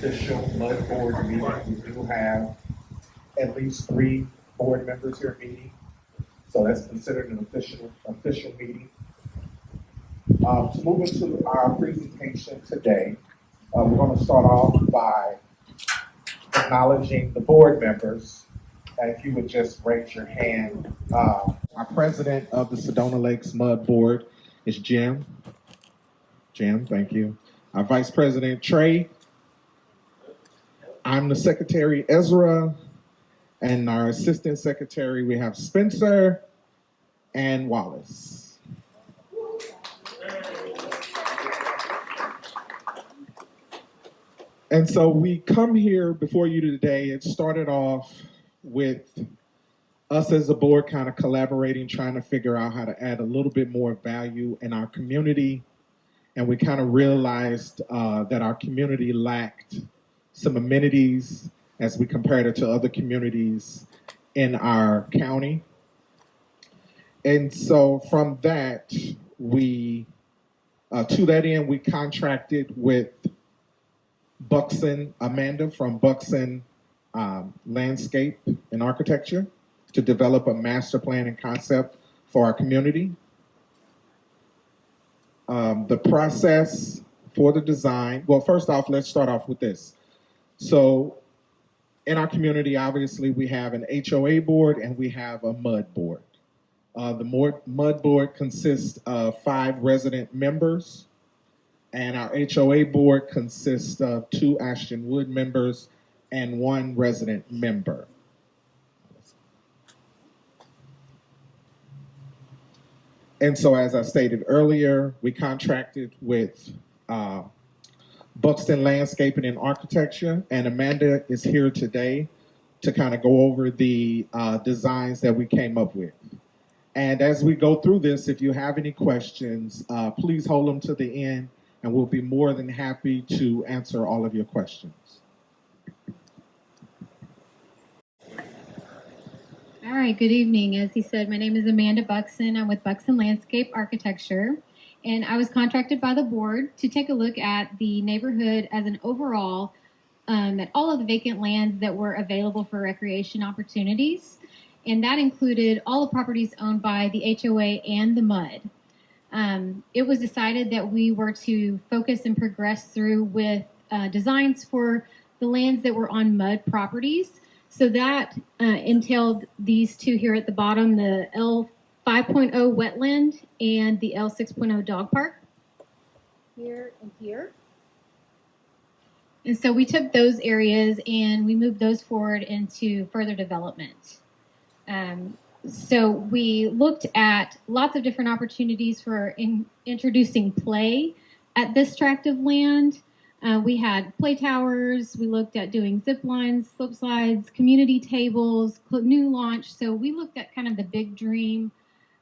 official mud board meeting. We do have at least 3 board members here meeting, so that's considered an official meeting. To move into our presentation today, we're going to start off by acknowledging the board members. And if you would just raise your hand. Our president of the Sedona Lakes Mud Board is Jim. Jim, thank you. Our vice president, Trey. I'm the secretary, Ezra. And our assistant secretary, we have Spencer and Wallace. And so we come here before you today. It started off with us as a board kind of collaborating, trying to figure out how to add a little bit more value in our community. And we kind of realized that our community lacked some amenities as we compared it to other communities in our county. And so from that, we, to that end, we contracted with Amanda from Buxton Landscape and Architecture to develop a master plan and concept for our community. The process for the design, well, first off, let's start off with this. So in our community, obviously, we have an HOA board and we have a mud board. The mud board consists of 5 resident members, and our HOA board consists of 2 Ashton Wood members and 1 resident member. And so, as I stated earlier, we contracted with Buxton Landscaping and Architecture, and Amanda is here today to kind of go over the designs that we came up with. And as we go through this, if you have any questions, please hold them to the end, and we'll be more than happy to answer all of your questions. All right, good evening. As he said, my name is Amanda Buxton. I'm with Buxton Landscape Architecture, and I was contracted by the board to take a look at the neighborhood as an overall, at all of the vacant lands that were available for recreation opportunities, and that included all the properties owned by the HOA and the MUD. It was decided that we were to focus and progress through with designs for the lands that were on MUD properties. So that entailed these 2 here at the bottom, the L 5.0 wetland and the L 6.0 dog park, here and here. And so we took those areas and we moved those forward into further development. So we looked at lots of different opportunities for introducing play at this tract of land. We had play towers, we looked at doing zip lines, slip slides, community tables, new launch. So we looked at kind of the big dream,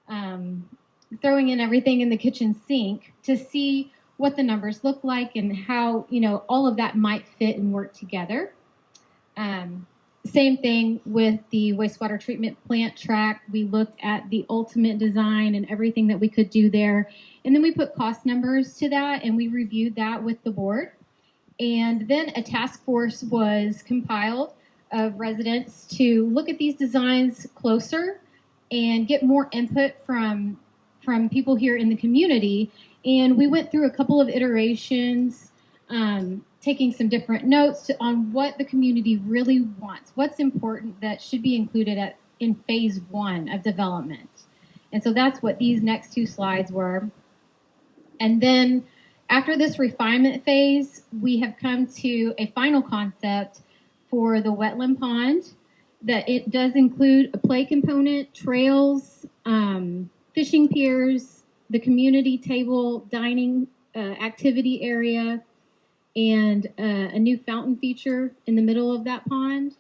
throwing in everything in the kitchen sink to see what the numbers look like and how, all of that might fit and work together. Same thing with the wastewater treatment plant track. We looked at the ultimate design and everything that we could do there. And then we put cost numbers to that and we reviewed that with the board. And then a task force was compiled of residents to look at these designs closer and get more input from people here in the community. And we went through a couple of iterations, taking some different notes on what the community really wants, what's important that should be included in phase 1 of development. And so that's what these next 2 slides were. And then after this refinement phase, we have come to a final concept for the wetland pond, that it does include a play component, trails, fishing piers, the community table dining activity area, and a new fountain feature in the middle of that pond.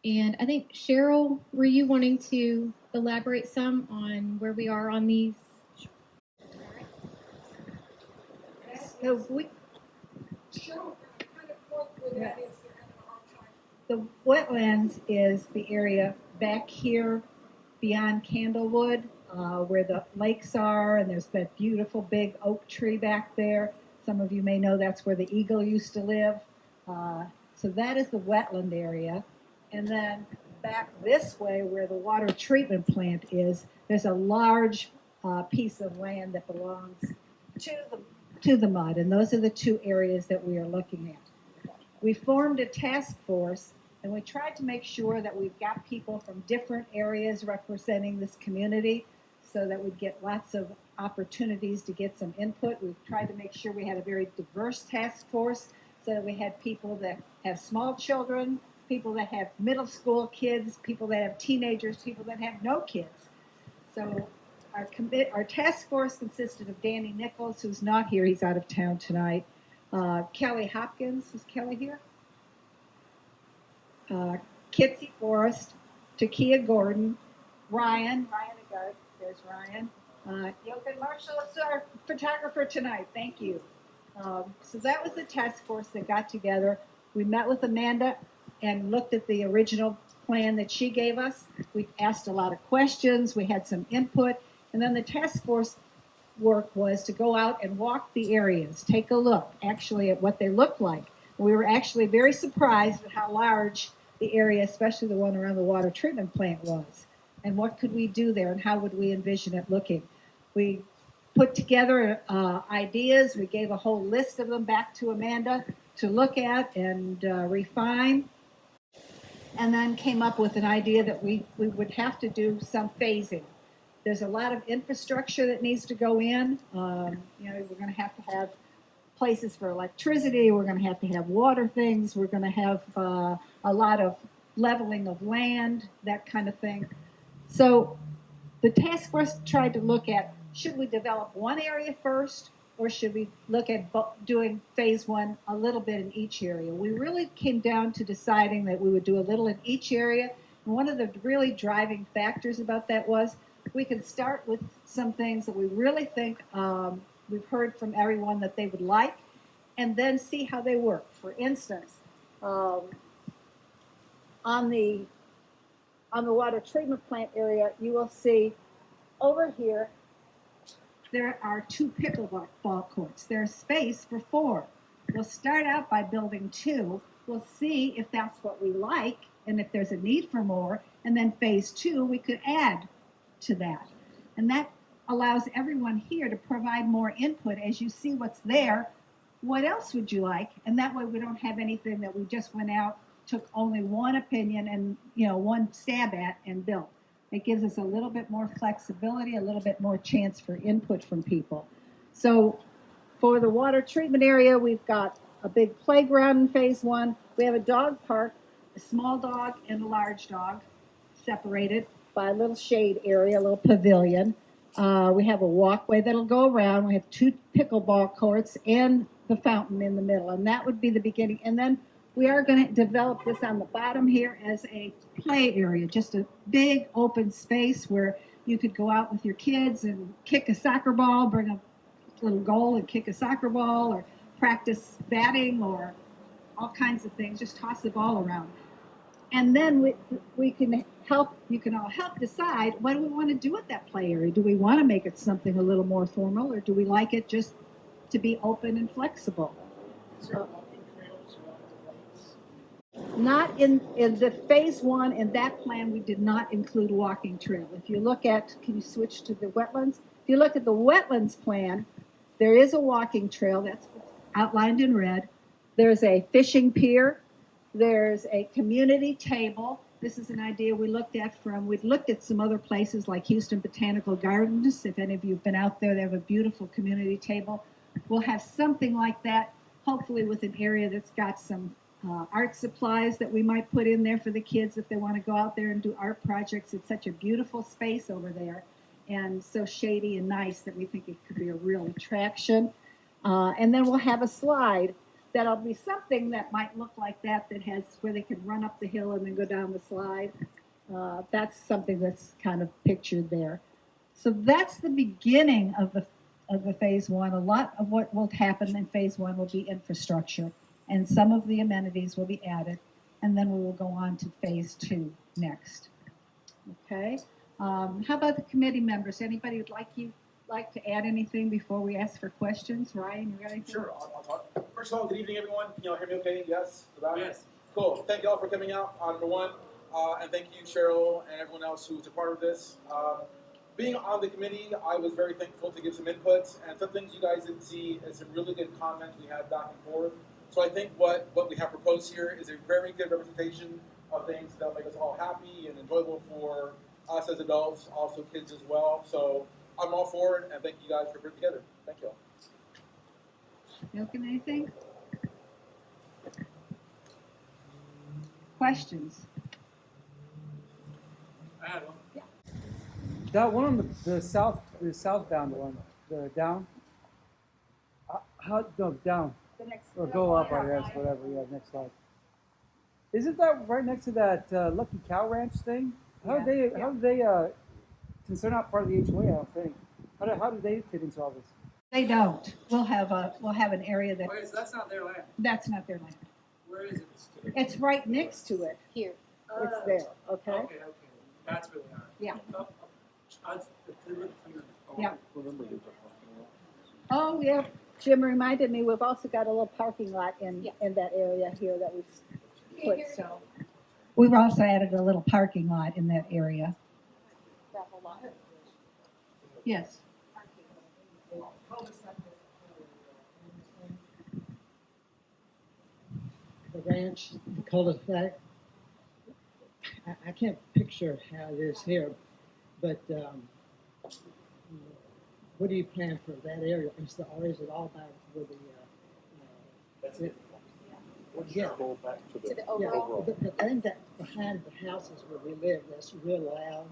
And I think, Cheryl, were you wanting to elaborate some on where we are on these? So the wetlands is the area back here beyond Candlewood, where the lakes are, and there's that beautiful big oak tree back there. Some of you may know that's where the eagle used to live. So that is the wetland area. And then back this way where the water treatment plant is, there's a large piece of land that belongs to the mud. And those are the two areas that we are looking at. We formed a task force and we tried to make sure that we've got people from different areas representing this community so that we'd get lots of opportunities to get some input. We've tried to make sure we had a very diverse task force so that we had people that have small children, people that have middle school kids, people that have teenagers, people that have no kids. So our task force consisted of Danny Nichols, who's not here, he's out of town tonight. Kelly Hopkins, is Kelly here? Kitsy Forrest, Takia Gordon, Ryan Agard, there's Ryan. Jochen Marshall is our photographer tonight, thank you. So that was the task force that got together. We met with Amanda and looked at the original plan that she gave us. We asked a lot of questions, we had some input, and then the task force work was to go out and walk the areas, take a look actually at what they look like. We were actually very surprised at how large the area, especially the one around the water treatment plant, was. And what could we do there and how would we envision it looking? We put together ideas. We gave a whole list of them back to Amanda to look at and refine. And then came up with an idea that we would have to do some phasing. There's a lot of infrastructure that needs to go in. We're going to have places for electricity. We're going to have water things. We're going to have a lot of leveling of land, that kind of thing. So the task force tried to look at, should we develop one area first, or should we look at doing phase one a little bit in each area? We really came down to deciding that we would do a little in each area. And one of the really driving factors about that was we could start with some things that we really think we've heard from everyone that they would like, and then see how they work. For instance, on the water treatment plant area, you will see over here there are 2 pickleball courts. There's space for 4. We'll start out by building 2. We'll see if that's what we like and if there's a need for more. And then phase 2, we could add to that. And that allows everyone here to provide more input as you see what's there. What else would you like? And that way we don't have anything that we just went out, took only one opinion and one stab at and built. It gives us a little bit more flexibility, a little bit more chance for input from people. So for the water treatment area, we've got a big playground in phase 1. We have a dog park, a small dog and a large dog, separated by a little shade area, a little pavilion. We have a walkway that'll go around. We have 2 pickleball courts and the fountain in the middle, and that would be the beginning. And then we are going to develop this on the bottom here as a play area, just a big open space where you could go out with your kids and kick a soccer ball, bring a little goal and kick a soccer ball, or practice batting, or all kinds of things. Just toss the ball around. And then we can help, you can all help decide, what do we want to do with that play area? Do we want to make it something a little more formal, or do we like it just to be open and flexible? Not in the phase 1 in that plan, we did not include walking trail. If you look at, can you switch to the wetlands? If you look at the wetlands plan, there is a walking trail that's outlined in red. There's a fishing pier. There's a community table. This is an idea we looked at we'd looked at some other places like Houston Botanical Gardens. If any of you have been out there, they have a beautiful community table. We'll have something like that, hopefully with an area that's got some art supplies that we might put in there for the kids if they want to go out there and do art projects. It's such a beautiful space over there and so shady and nice that we think it could be a real attraction. And then we'll have a slide that'll be something that might look like that has where they can run up the hill and then go down the slide. That's something that's kind of pictured there. So that's the beginning of the phase 1. A lot of what will happen in phase 1 will be infrastructure, and some of the amenities will be added, and then we will go on to phase 2 next. Okay. How about the committee members? Anybody would like like to add anything before we ask for questions? Ryan, you got anything? Sure, I'll talk. First of all, good evening, everyone. Can y'all hear me okay? Yes? Yes. Cool. Thank you all for coming out, number one. And thank you, Cheryl, and everyone else who was a part of this. Being on the committee, I was very thankful to give some inputs, and some things you guys didn't see, and some really good comments we had back and forth. So I think what we have proposed here is a very good representation of things that will make us all happy and enjoyable for us as adults, also kids as well. So I'm all for it, and thank you guys for putting it together. Thank you all. Milton, anything? Questions? I had one. That one on the southbound one, the down. Down The next. or go up, I guess, whatever. Yeah, next slide. Isn't that right next to that Lucky Cow Ranch thing? How do they? Since they're not part of the HOA, I don't think. How do they fit into all this? They don't. We'll have an area that, Okay, so that's not their land. that's not their land. Where is it? It's right next to it. Here. It's there, okay? Okay. That's where they are. Yeah. Okay. Yeah. Oh, yeah. Jim reminded me, we've also got a little parking lot in that area here that we've put, so. We've also added a little parking lot in that area. Yes. The ranch, the cul-de-sac. I can't picture how it is here, but what do you plan for that area? Or is it all about where the? That's it. Yeah. Go back to the Yeah, overall. the thing that behind the houses where we live, that's real loud.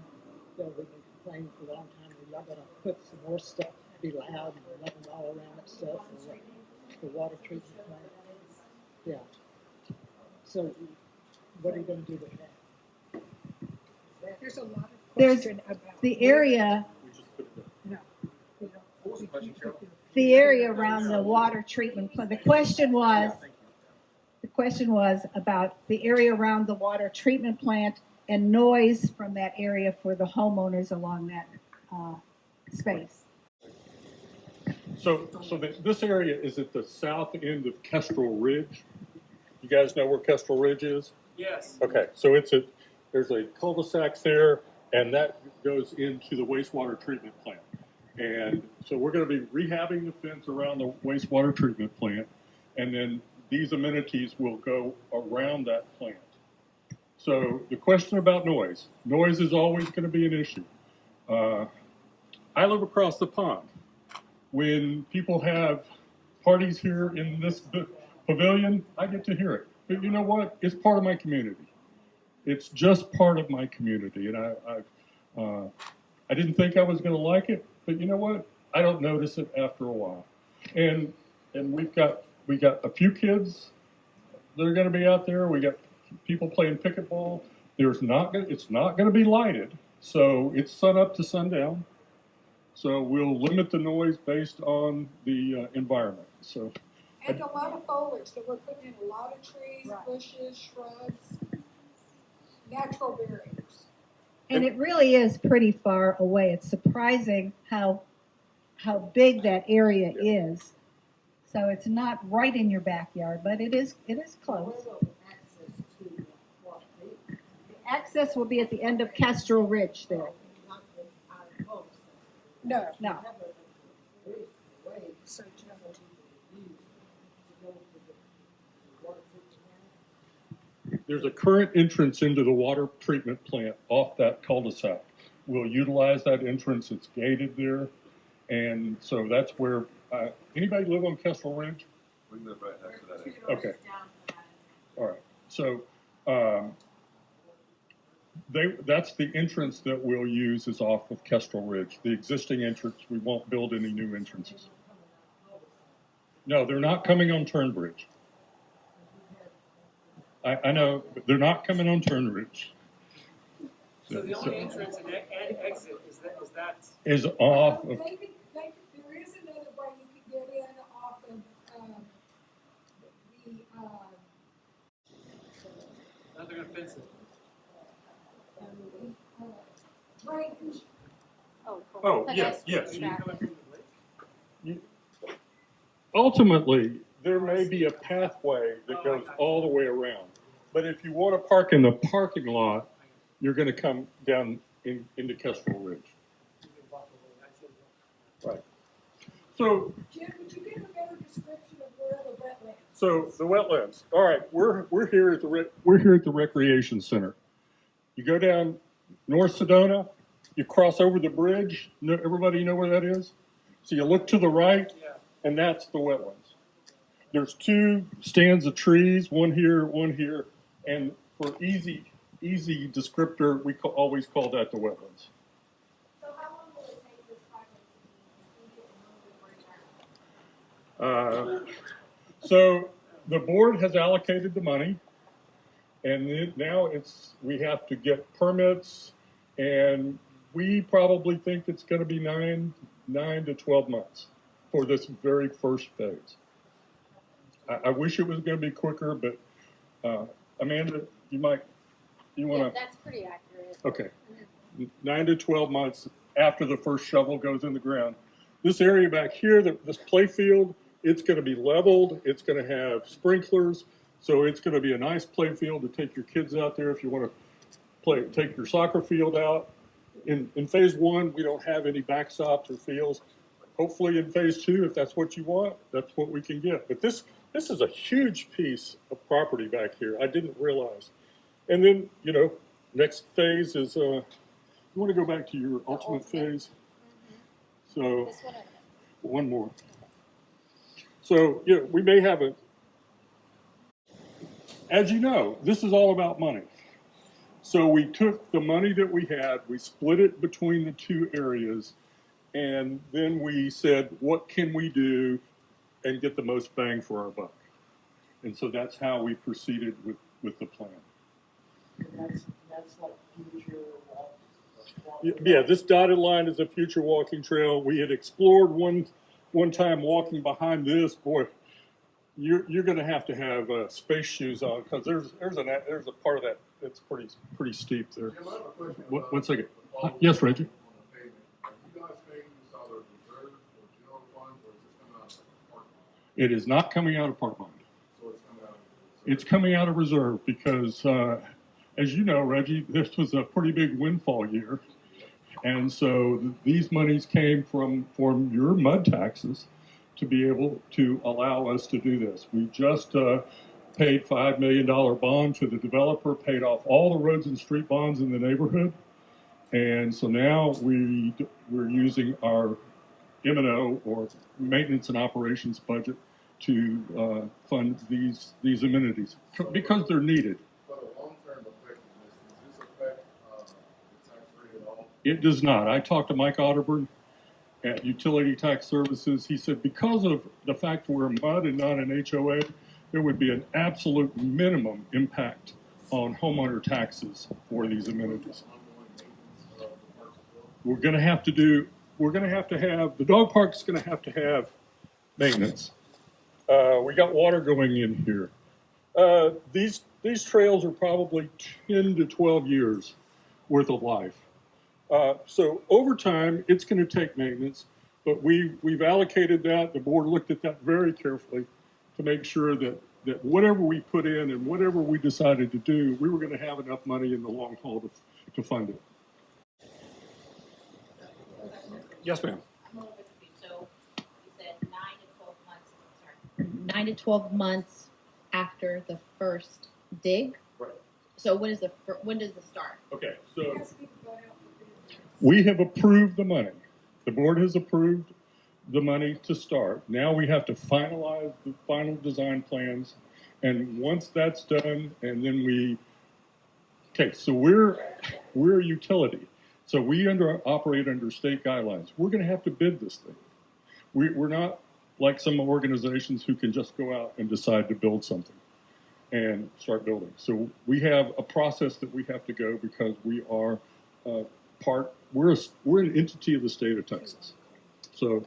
So we've been complaining for a long time. Y'all gotta put some more stuff, be loud and nothing all around that stuff. And the water treatment plant. Yeah. So what are you gonna do with that? There's a lot of question about. The area, We just put it What was the question, Cheryl? the area around the water treatment plant, the question was about the area around the water treatment plant and noise from that area for the homeowners along that space. So this area is at the south end of Kestrel Ridge. You guys know where Kestrel Ridge is? Yes. Okay, so there's a cul-de-sac there, and that goes into the wastewater treatment plant. And so we're going to be rehabbing the fence around the wastewater treatment plant, and then these amenities will go around that plant. So the question about noise is always going to be an issue. I live across the pond. When people have parties here in this pavilion, I get to hear it. But you know what? It's part of my community. It's just part of my community, and I didn't think I was going to like it, but you know what? I don't notice it after a while. And we got a few kids that are going to be out there. We got people playing pickleball. It's not going to be lighted, so it's sun up to sundown. So we'll limit the noise based on the environment. So. And a lot of foliage, that we're putting in a lot of trees, Right. bushes, shrubs, natural barriers. And it really is pretty far away. It's surprising how big that area is. So it's not right in your backyard, but it is close. The access will be at the end of Kestrel Ridge there. No. No. So, There's a current entrance into the water treatment plant off that cul-de-sac. We'll utilize that entrance. It's gated there. And so that's where, anybody live on Kestrel Ridge? We live right next to that. Okay. All right. So that's the entrance that we'll use is off of Kestrel Ridge. The existing entrance, we won't build any new entrances. No, they're not coming on Turnbridge. I know, but they're not coming on Turnbridge. So the only entrance and exit Is off of, there is another way you can get in off of, Nothing offensive. range. Oh, yes, yes. Ultimately, there may be a pathway that goes all the way around. But if you want to park in the parking lot, you're going to come down into Kestrel Ridge. Right. So, Jim, would you give a better description of where the wetlands? so the wetlands. All right, we're here at the recreation center. You go down North Sedona, you cross over the bridge. Everybody know where that is? So you look to the right, and that's the wetlands. There's two stands of trees, one here, and for easy descriptor, we always call that the wetlands. So how long will it take this project to be completed and moved So the board has allocated the money, and now we have to get permits, and we probably think it's going to be 9 to 12 months for this very first phase. I wish it was going to be quicker, but Amanda, you want to? That's pretty accurate. Okay, 9 to 12 months after the first shovel goes in the ground. This area back here, this play field, it's going to be leveled. It's going to have sprinklers, so it's going to be a nice play field to take your kids out there if you want to take your soccer field out. In phase 1, we don't have any backstops or fields. Hopefully in phase 2, if that's what you want, that's what we can get. But this is a huge piece of property back here. I didn't realize. And then, next phase is, you want to go back to your ultimate phase? So, This one. one more. So, we may have as you know, this is all about money. So we took the money that we had, we split it between the two areas, and then we said, what can we do and get the most bang for our buck? And so that's how we proceeded with the plan. That's like future Yeah, this dotted line is a future walking trail. We had explored one time walking behind this. Boy, you're going to have space shoes on because there's a part of that that's pretty steep there. One second. Yes, Reggie. It is not coming out of park bond. It's coming out of reserve because, as you know, Reggie, this was a pretty big windfall year. And so these monies came from your mud taxes to be able to allow us to do this. We just paid $5 million bond to the developer, paid off all the roads and street bonds in the neighborhood. And so now we're using our M&O or maintenance and operations budget to fund these amenities because they're needed. For the long-term effectiveness, does this affect the tax rate at all? It does not. I talked to Mike Otterburn at Utility Tax Services. He said because of the fact we're MUD and not an HOA, there would be an absolute minimum impact on homeowner taxes for these amenities. We're going to have to have, the dog park's going to have maintenance. We got water going in here. These trails are probably 10 to 12 years worth of life. So over time, it's going to take maintenance, but we've allocated that. The board looked at that very carefully to make sure that whatever we put in and whatever we decided to do, we were going to have enough money in the long haul to fund it. Yes, ma'am. I'm a little bit confused. So you said 9 to 12 months. Sorry. 9 to 12 months after the first dig. Right. So when does the start? Okay. So It has to be put out for bid. we have approved the money. The board has approved the money to start. Now we have to finalize the final design plans, and once that's done, and then so we're a utility. So we operate under state guidelines. We're going to have to bid this thing. We're not like some organizations who can just go out and decide to build something and start building. So we have a process that we have to go because we are we're an entity of the state of Texas. So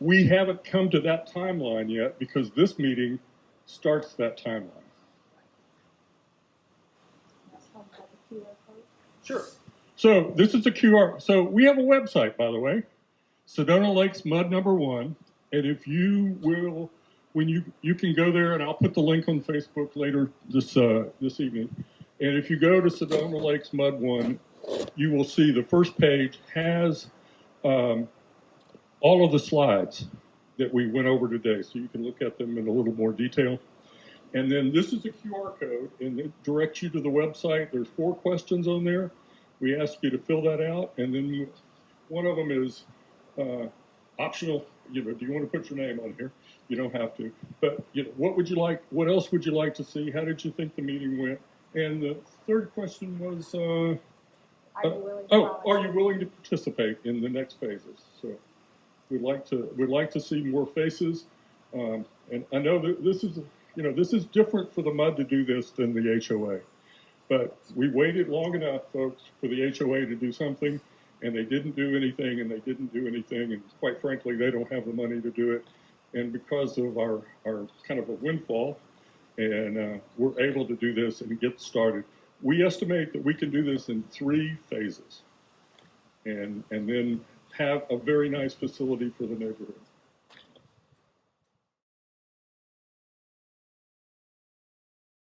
we haven't come to that timeline yet because this meeting starts that timeline. Sure. So this is the QR. So we have a website, by the way, Sedona Lakes Mud Number 1. And if you will, when you can go there, and I'll put the link on Facebook later this evening. And if you go to Sedona Lakes Mud 1, you will see the first page has all of the slides that we went over today, so you can look at them in a little more detail. And then this is a QR code, and it directs you to the website. There's 4 questions on there. We ask you to fill that out, and then one of them is optional. Do you want to put your name on here? You don't have to. But what would you like? What else would you like to see? How did you think the meeting went? And the third question was, are you willing to participate in the next phases? So we'd like to see more faces. And I know that this is different for the MUD to do this than the HOA. But we waited long enough, folks, for the HOA to do something, and they didn't do anything, and quite frankly, they don't have the money to do it. And because of our kind of a windfall, and we're able to do this and get started. We estimate that we can do this in 3 phases, and then have a very nice facility for the neighborhood.